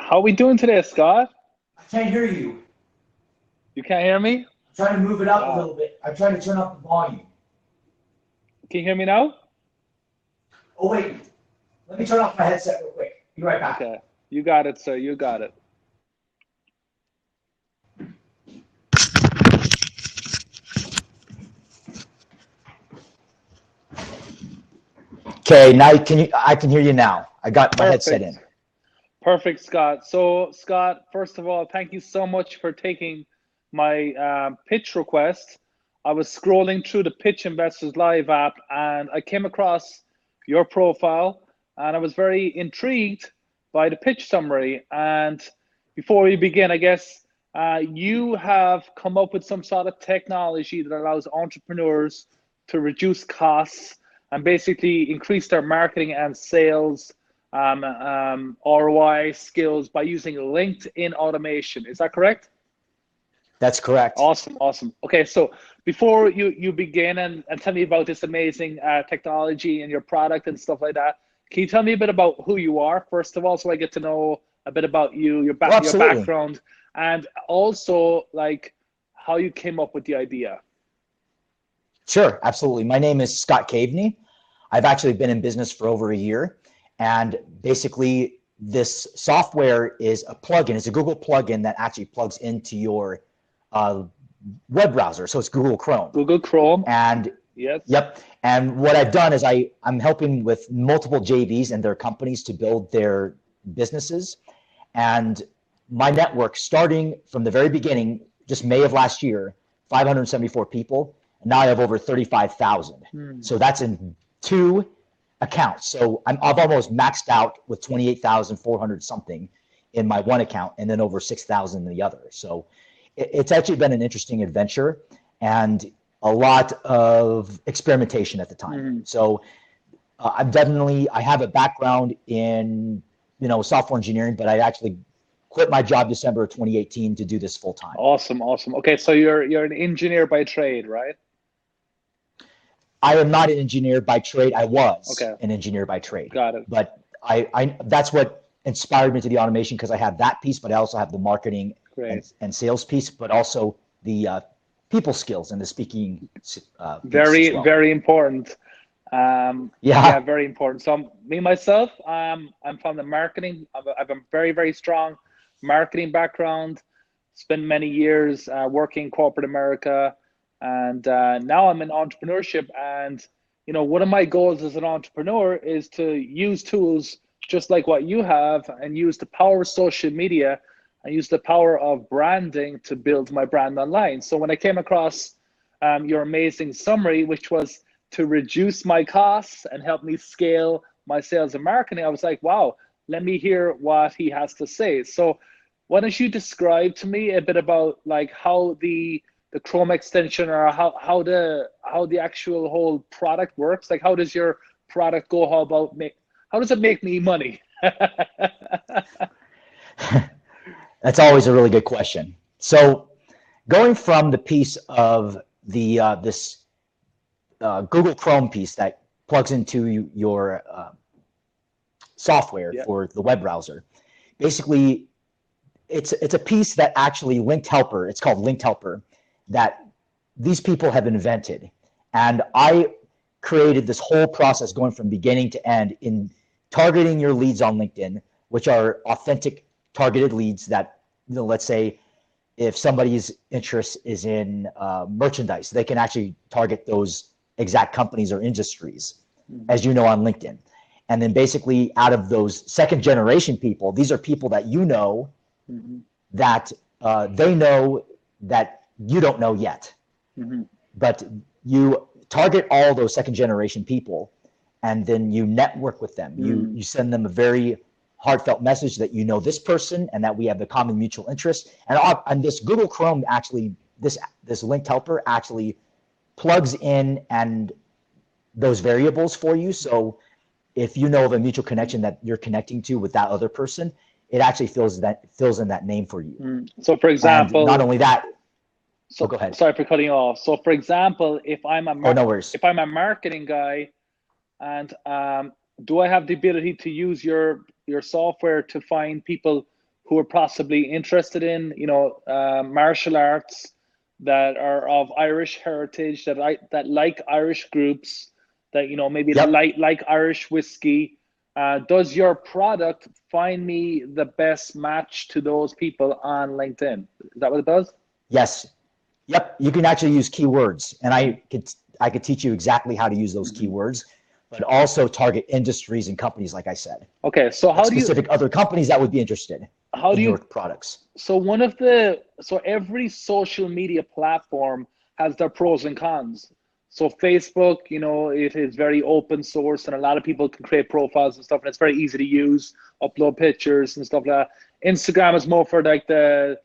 How we doing today, Scott? I can't hear you. You can't hear me? I'm trying to move it up a Wow. little bit. I'm trying to turn up the volume. Can you hear me now? Oh, wait. Let me turn off my headset real quick. Be right back. Okay. You got it, sir. You got it. Okay, now I can hear you now. I got my headset Perfect. in. Perfect, Scott. So, Scott, first of all, thank you so much for taking my pitch request. I was scrolling through the Pitch Investors Live app and I came across your profile and I was very intrigued by the pitch summary. And before we begin, I guess you have come up with some sort of technology that allows entrepreneurs to reduce costs and basically increase their marketing and sales ROI skills by using LinkedIn automation. Is that correct? That's correct. Awesome, awesome. Okay, so before you begin and tell me about this amazing technology and your product and stuff like that, can you tell me a bit about who you are, first of all, so I get to know a bit about you, Oh, your absolutely. background, and also like how you came up with the idea? Sure, absolutely. My name is Scott Kaveny. I've actually been in business for over a year. And basically, this software is a plugin. It's a Google plugin that actually plugs into your uh, web browser. So it's Google Chrome. Google Chrome, And yes. yep. And what I've done is I'm helping with multiple JVs and their companies to build their businesses. And my network, starting from the very beginning, just May of last year, 574 people. And now I have over 35,000. Hmm. So that's in two accounts. So I've almost maxed out with 28,400 something in my one account and then over 6,000 in the other. So it's actually been an interesting adventure and a lot of experimentation at the time. Hmm. So I have a background in, software engineering, but I actually quit my job December of 2018 to do this full time. Awesome, awesome. Okay, so you're an engineer by trade, right? I am not an engineer by trade. I was Okay, an engineer by trade, got it. but I that's what inspired me to the automation because I have that piece, but I also have the marketing Great. and sales piece, but also the people skills and the speaking piece as Very, well. very important. Yeah, Yeah, very important. So me myself, I'm from the marketing. I've a very, very strong marketing background. Spent many years working corporate America, and now I'm in entrepreneurship. And one of my goals as an entrepreneur is to use tools just like what you have, and use the power of social media and use the power of branding to build my brand online. So when I came across your amazing summary, which was to reduce my costs and help me scale my sales and marketing, I was like, wow, let me hear what he has to say. So why don't you describe to me a bit about like how the Chrome extension, or how the actual whole product works? Like how does your product go? How does it make me money? that's always a really good question. So going from the piece of the this Google Chrome piece that plugs into your software Yeah. for the web browser, basically it's a piece that actually linked helper. It's called linked helper that these people have invented, and I created this whole process going from beginning to end in targeting your leads on LinkedIn, which are authentic targeted leads that, let's say if somebody's interest is in merchandise, they can actually target those exact companies or industries, Mm-hmm. as you know, on LinkedIn. And then basically out of those second generation people, these are people that Mm-hmm. that they know that you don't know yet. Mm-hmm. But you target all those second generation people and then you network with them. Mm-hmm. You send them a very heartfelt message that you know this person and that we have the common mutual interest. And this Google Chrome actually, this linked helper actually plugs in and those variables for you. So if you know of a mutual connection that you're connecting to with that other person, it actually fills in that name for you. So for And not example, only that, oh, so go ahead. sorry for cutting you off. So for example, Oh, no worries. if I'm a marketing guy, and do I have the ability to use your software to find people who are possibly interested in, martial arts, that are of Irish heritage, that like Irish groups, that maybe Yep. like Irish whiskey. Does your product find me the best match to those people on LinkedIn? Is that what it does? Yes. Yep. You can actually use keywords, and I could teach you exactly how to use those keywords, but also target industries and companies, like I said. Okay, so like specific other companies that would be interested in your products. So every social media platform has their pros and cons. So Facebook, it is very open source, and a lot of people can create profiles and stuff, and it's very easy to use, upload pictures and stuff like that. Instagram is more for like the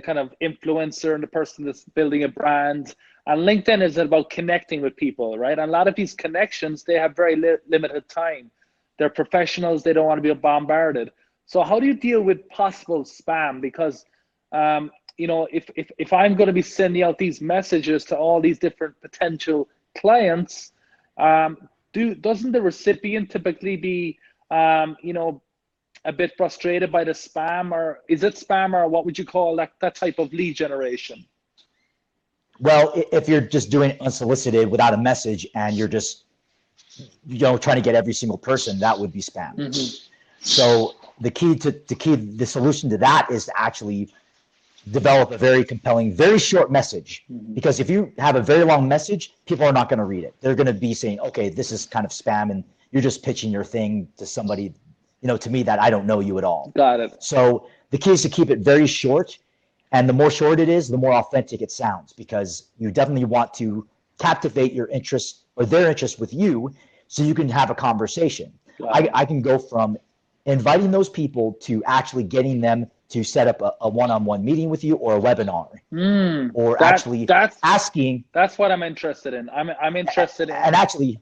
kind of influencer and the person that's building a brand. And LinkedIn is about connecting with people, right? And a lot of these connections, they have very limited time. They're professionals, they don't want to be bombarded. So how do you deal with possible spam? Because if I'm going to be sending out these messages to all these different potential clients, doesn't the recipient typically be a bit frustrated by the spam, or is it spam, or what would you call that type of lead generation? Well, if you're just doing it unsolicited without a message and you're just trying to get every single person, that would be spam. Mm-hmm. So the solution to that is to actually develop a very compelling, very short message. Mm-hmm. Because if you have a very long message, people are not going to read it. They're going to be saying, okay, this is kind of spam, and you're just pitching your thing to somebody, to me, that I don't know you at all. Got it. So the key is to keep it very short, and the more short it is, the more authentic it sounds, because you definitely want to captivate your interest or their interest with you, so you can have a conversation. I can go from inviting those people to actually getting them to set up a one-on-one meeting with you, or a webinar, or asking. That's what I'm interested in. I'm interested in. And actually,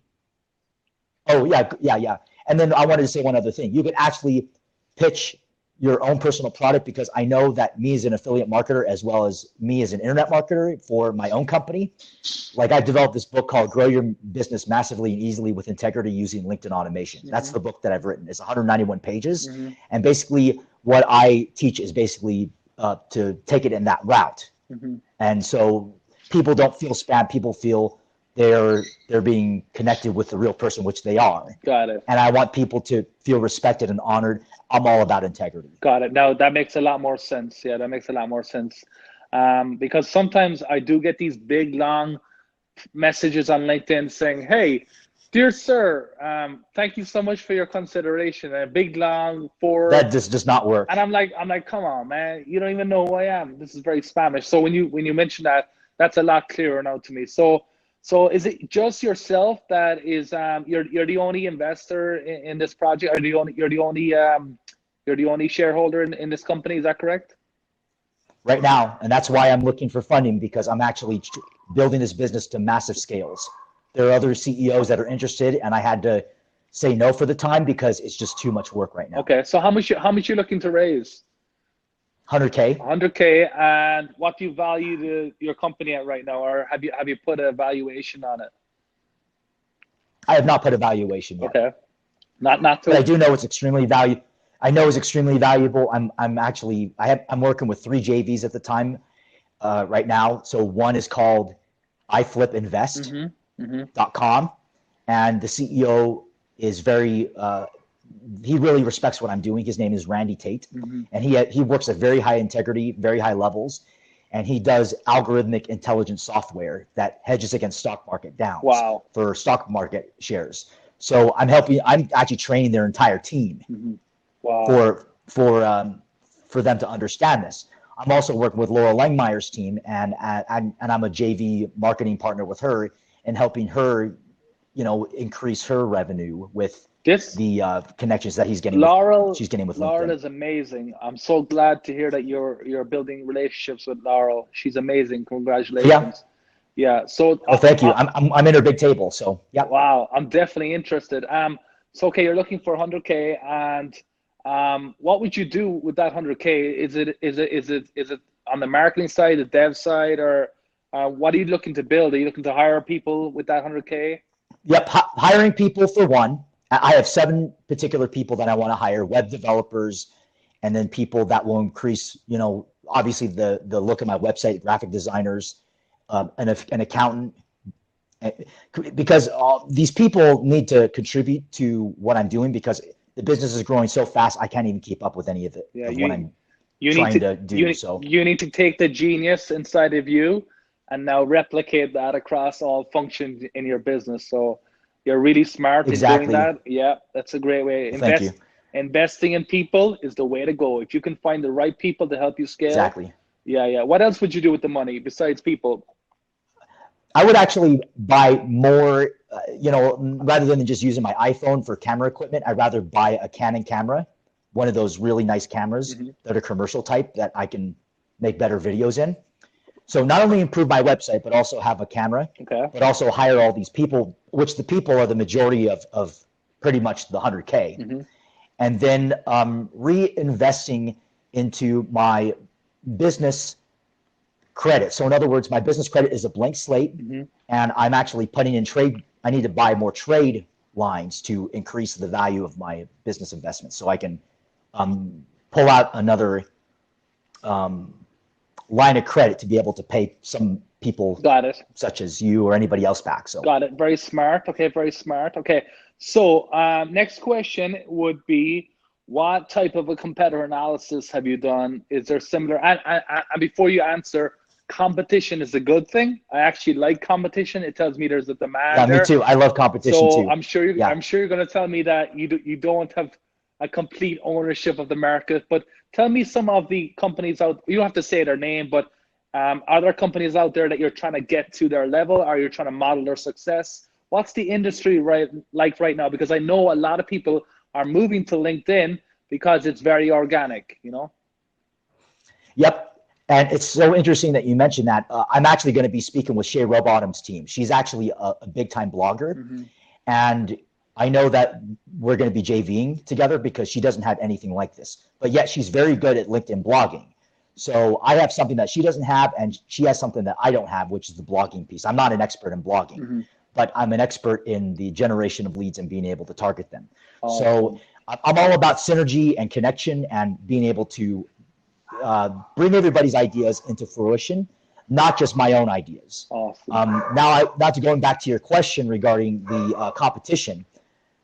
yeah. And then I wanted to say one other thing. You could actually pitch your own personal product, because I know that me as an affiliate marketer, as well as me as an internet marketer for my own company, like I developed this book called Grow Your Business Massively and Easily with Integrity Using LinkedIn Automation. Mm-hmm. That's the book that I've written. It's 191 pages. Mm-hmm. And basically what I teach is basically to take it in that route. Mm-hmm. And so people don't feel spam. People feel they're being connected with the real person, which they are. Got it. And I want people to feel respected and honored. I'm all about integrity. Got it. Now that makes a lot more sense. Yeah, that makes a lot more sense. Because sometimes I do get these big, long messages on LinkedIn saying, hey, dear sir, thank you so much for your consideration. And a big, long that just does not work. And I'm like, come on, man, you don't even know who I am. This is very spamish. So when you mention that, that's a lot clearer now to me. So is it just yourself that is you're the only investor in this project? You're the only shareholder in this company? Is that correct? Right now, and that's why I'm looking for funding, because I'm actually building this business to massive scales. There are other CEOs that are interested, and I had to say no for the time because it's just too much work right now. Okay, so how much you looking to raise? 100K. 100K, and what do you value your company at right now, or have you put a valuation on it? I have not put a valuation yet. Okay, not. But I do know it's extremely valuable. I know it's extremely valuable. I'm working with 3 JVs at the time, right now. So one is called iflipinvest.com, and the CEO is very. He really respects what I'm doing. His name is Randy Tate, and he works at very high integrity, very high levels, and he does algorithmic intelligence software that hedges against stock market downs. Wow. For stock market shares. So I'm actually training their entire team. Mm-hmm. Wow. For them to understand this. I'm also working with Laura Langmeyer's team, and I'm a JV marketing partner with her, and helping her, increase her revenue with the connections that she's getting with LinkedIn. Laurel is amazing. I'm so glad to hear that you're building relationships with Laurel. She's amazing. Congratulations. Yeah. So. Oh, thank you. I'm in her big table. So yeah. Wow. I'm definitely interested. So okay, you're looking for 100K, and what would you do with that 100K? Is it on the marketing side, the dev side, or what are you looking to build? Are you looking to hire people with that 100K? Yep, hiring people for one. I have 7 particular people that I want to hire: web developers and then people that will increase, obviously the look of my website, graphic designers, an accountant, because these people need to contribute to what I'm doing, because the business is growing so fast, I can't even keep up with any of it, what I'm trying to do. You need to take the genius inside of you and now replicate that across all functions in your business. So you're really smart in doing that. Yeah, that's a great way. Thank you. Investing in people is the way to go. If you can find the right people to help you scale. Exactly. Yeah. What else would you do with the money besides people? I would actually buy more, rather than just using my iPhone for camera equipment, I'd rather buy a Canon camera, one of those really nice cameras that are commercial type that I can make better videos in. So not only improve my website, but also have a camera, but also hire all these people, which the people are the majority of pretty much the 100K. And then reinvesting into my business credit. So in other words, my business credit is a blank slate, and I'm actually putting in trade. I need to buy more trade lines to increase the value of my business investments, so I can pull out another line of credit to be able to pay some people, such as you or anybody else, back. So got it. Very smart. Okay, very smart. Okay, so next question would be, what type of a competitor analysis have you done? Is there similar? And before you answer, competition is a good thing. I actually like competition. It tells me there's a demand. Yeah, me too. I love competition too. So I'm sure you're going to tell me that you don't have a complete ownership of the market. But tell me some of the companies out. You don't have to say their name, but are there companies out there that you're trying to get to their level? Are you trying to model their success? What's the industry like right now? Because I know a lot of people are moving to LinkedIn because it's very organic, Yep. And it's so interesting that you mentioned that. I'm actually going to be speaking with Shay Rowbottom's team. She's actually a big time blogger. And I know that we're going to be JVing together because she doesn't have anything like this, but yet she's very good at LinkedIn blogging. So I have something that she doesn't have, and she has something that I don't have, which is the blogging piece. I'm not an expert in blogging, but I'm an expert in the generation of leads and being able to target them. So I'm all about synergy and connection and being able to bring everybody's ideas into fruition, not just my own ideas. Now to going back to your question regarding the competition,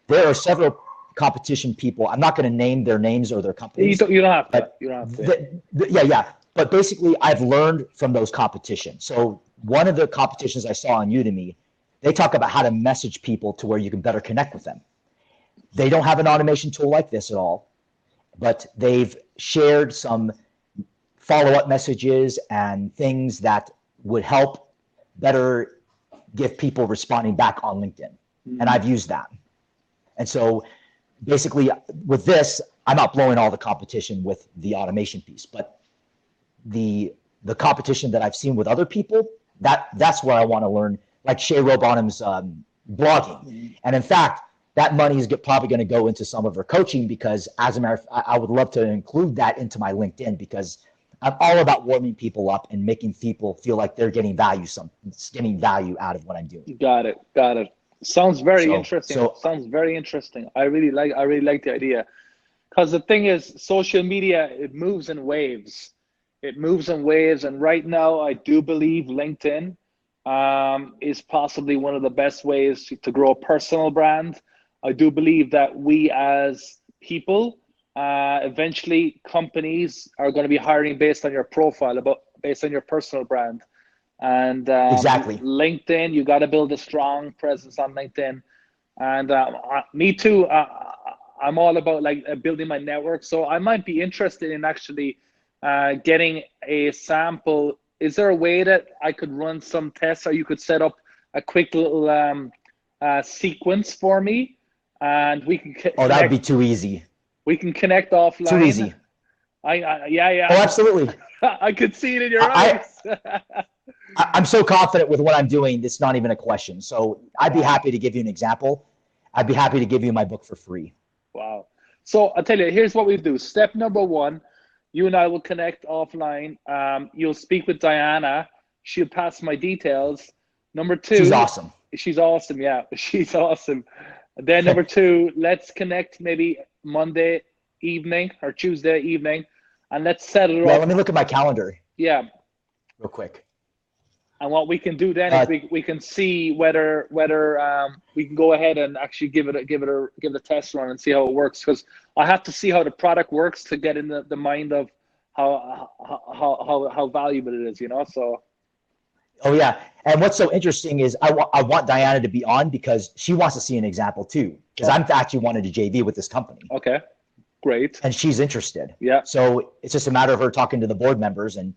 there are several competition people. I'm not going to name their names or their companies. You don't have to. You don't have to. Yeah. But basically, I've learned from those competitions. So one of the competitions I saw on Udemy, they talk about how to message people to where you can better connect with them. They don't have an automation tool like this at all, but they've shared some follow-up messages and things that would help better give people responding back on LinkedIn. And I've used that. And so basically with this, I'm not blowing all the competition with the automation piece, but the competition that I've seen with other people, that's where I want to learn, like Shay Rowbottom's blogging. And in fact, that money is probably going to go into some of her coaching, because as a matter of fact, I would love to include that into my LinkedIn, because I'm all about warming people up and making people feel like they're getting value out of what I'm doing. Got it. Sounds very interesting. Sounds very interesting. I really like the idea, because the thing is, social media, it moves in waves. And right now, I do believe LinkedIn is possibly one of the best ways to grow a personal brand. I do believe that we as people, eventually companies are going to be hiring based on your profile, based on your personal brand. And exactly. LinkedIn, you got to build a strong presence on LinkedIn. And me too. I'm all about building my network. So I might be interested in actually getting a sample. Is there a way that I could run some tests, or you could set up a quick little sequence for me, and we can that would be too easy. We can connect offline. Too easy. Yeah. Oh, absolutely. I could see it in your eyes. I'm so confident with what I'm doing, it's not even a question. So I'd be happy to give you an example. I'd be happy to give you my book for free. Wow. So I'll tell you, here's what we do. Step number 1, you and I will connect offline. You'll speak with Diana. She'll pass my details. Number 2. She's awesome. She's awesome. Yeah, she's awesome. Then number 2, let's connect maybe Monday evening or Tuesday evening, and let's set it Yeah, up. let me look at my calendar Yeah. real quick. And what we can do then is we can see whether we can go ahead and actually give it a test run and see how it works, because I have to see how the product works to get in the mind of how valuable it is, you know. So. Oh yeah, and what's so interesting is I want Diana to be on because she wants to see an example too. Because I'm actually wanted to JV with this company. Okay, great. And she's interested. Yeah. So it's just a matter of her talking to the board members and,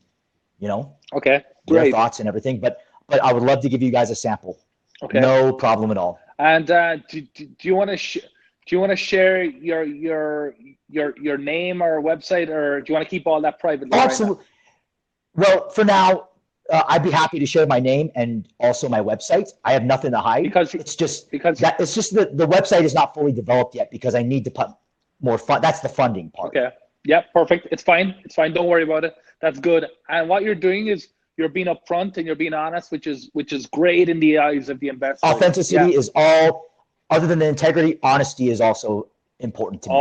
you know, okay, their great. thoughts and everything. But I would love to give you guys a sample. Okay. No problem at all. And do you want to share your name or website, or do you want to keep all that private? Absolutely. Right now? Well, for now, I'd be happy to share my name and also my website. I have nothing to hide because it's just the website is not fully developed yet because I need to put more fun. That's the funding part. Okay. Yeah, perfect. It's fine. Don't worry about it. That's good. And what you're doing is you're being upfront and you're being honest, which is great in the eyes of the investor. Authenticity is all, other than the integrity, honesty is also important to me.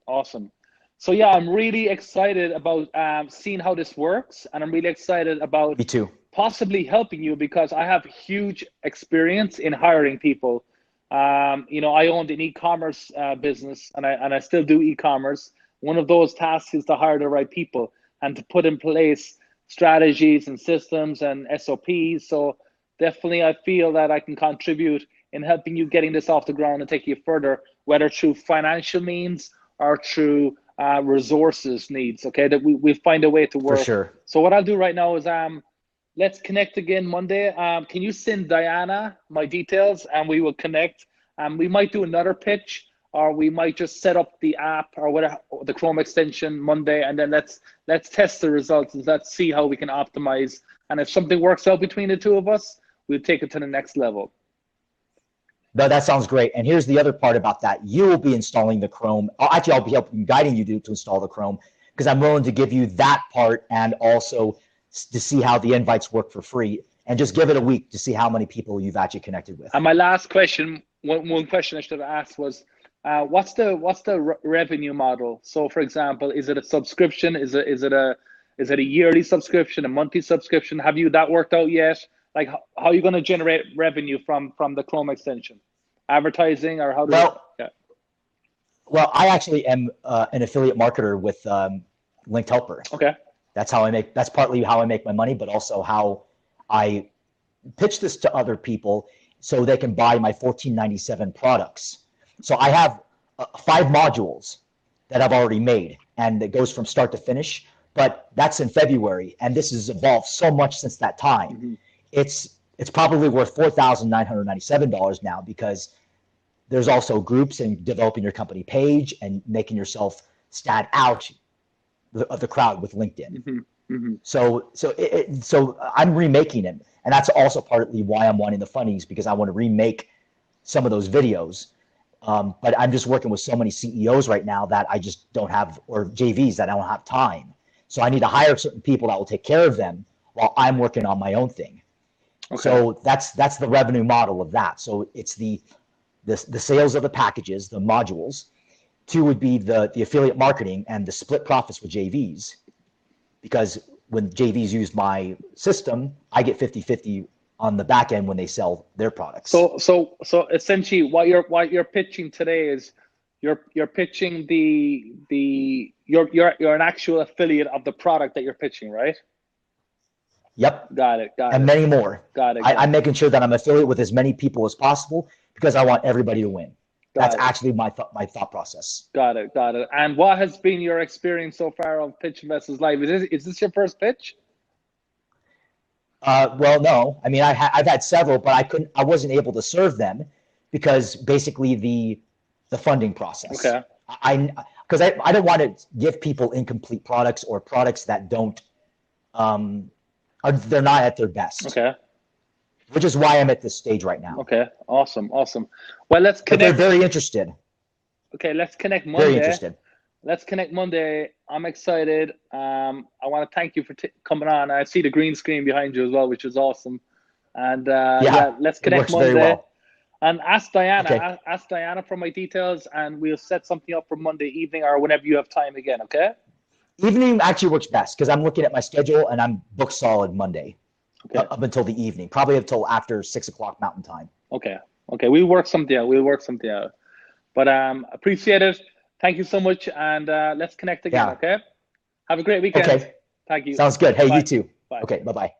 Awesome. So yeah, I'm really excited about seeing how this works, and I'm really excited about Me too. possibly helping you because I have huge experience in hiring people. You know, I owned an e-commerce business, and I still do e-commerce. One of those tasks is to hire the right people and to put in place strategies and systems and SOPs. So definitely I feel that I can contribute in helping you getting this off the ground and take you further, whether through financial means or through resources needs. Okay, that we'll find a way to work. For sure. So what I'll do right now is let's connect again Monday. Can you send Diana my details and we will connect? We might do another pitch, or we might just set up the app or whatever, the Chrome extension Monday, and then let's test the results and let's see how we can optimize. And if something works out between the two of us, we'll take it to the next level. No, that sounds great. And here's the other part about that. You will be installing the Chrome. Actually, I'll be helping, guiding you to install the Chrome, because I'm willing to give you that part and also to see how the invites work for free, and just give it a week to see how many people you've actually connected with. And my last question, one question I should have asked was, what's the revenue model? So, for example, is it a subscription? Is it a yearly subscription, a monthly subscription? Have you that worked out yet? Like, how are you going to generate revenue from the Chrome extension? Advertising, or how do Well, I actually am an affiliate marketer with Linked Helper. Okay. That's partly how I make my money, but also how I pitch this to other people so they can buy my $14.97 products. So I have 5 modules that I've already made, and it goes from start to finish, but that's in February, and this has evolved so much since that time. Mm-hmm. It's probably worth $4,997 now, because there's also groups and developing your company page and making yourself stand out of the crowd with LinkedIn. Mm-hmm. Mm-hmm. So I'm remaking it, and that's also partly why I'm wanting the fundings, because I want to remake some of those videos. But I'm just working with so many CEOs right now that I just don't have, or JVs that I don't have time. So I need to hire certain people that will take care of them while I'm working on my own thing. Okay. So that's the revenue model of that. So it's the sales of the packages, the modules. 2 would be the affiliate marketing and the split profits with JVs, because when JVs use my system, I get 50-50 on the back end when they sell their products. So essentially what you're pitching today is you're pitching you're an actual affiliate of the product that you're pitching, right? Yep. Got it. And many more. Got it. I'm making sure that I'm affiliate with as many people as possible, because I want everybody to win. That's actually my thought process. Got it. And what has been your experience so far of Pitch Investors Live? Is this your first pitch? Well, no. I mean, I've had several, but I wasn't able to serve them because basically the funding process. Okay. Because I don't want to give people incomplete products or products that don't they're not at their best. Okay. Which is why I'm at this stage right now. Okay. Awesome. Well, let's connect. But they're very interested. Okay, let's connect Monday. Very interested. Let's connect Monday. I'm excited. I want to thank you for coming on. I see the green screen behind you as well, which is awesome. And let's connect Monday. Very well. And ask Diana. Okay. Ask Diana for my details, and we'll set something up for Monday evening or whenever you have time again. Okay. Evening actually works best because I'm looking at my schedule and I'm booked solid Monday Okay. up until the evening, probably until after 6 o'clock Mountain Time. Okay. Okay. We'll work something out. We'll work something out. But appreciate it. Thank you so much, and let's connect again. Yeah. Okay. Have a great weekend. Okay. Thank you. Sounds good. Hey, Bye. you too. Bye. Okay. Bye-bye.